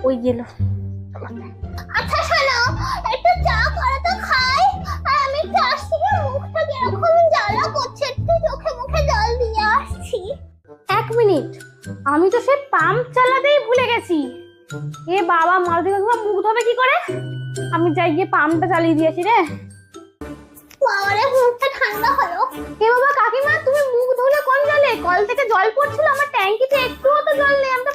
ওই গেল। আচ্ছা শোনো, একটু চা করে তো খাই। আর আমি একটু আসছি, মুখটা কিরকম জ্বালা করছে, একটু চোখে মুখে জল দিয়ে আসছি। 1 মিনিট, আমি তো সে পাম্প চালাতেই ভুলে গেছি। এ বাবা, মালতী কাকিমা মুখ ধোবে কি করে? আমি যাই গিয়ে পাম্পটা চালিয়ে দিয়েছি রে। বাবারে, মুখটা ঠান্ডা হলো। এ বাবা কাকিমা, তুমি মুখ ধুলে কোন জলে? কল থেকে জল পড়ছিল, আমার ট্যাঙ্কিতে একটুও তো জল নেই, আমি তো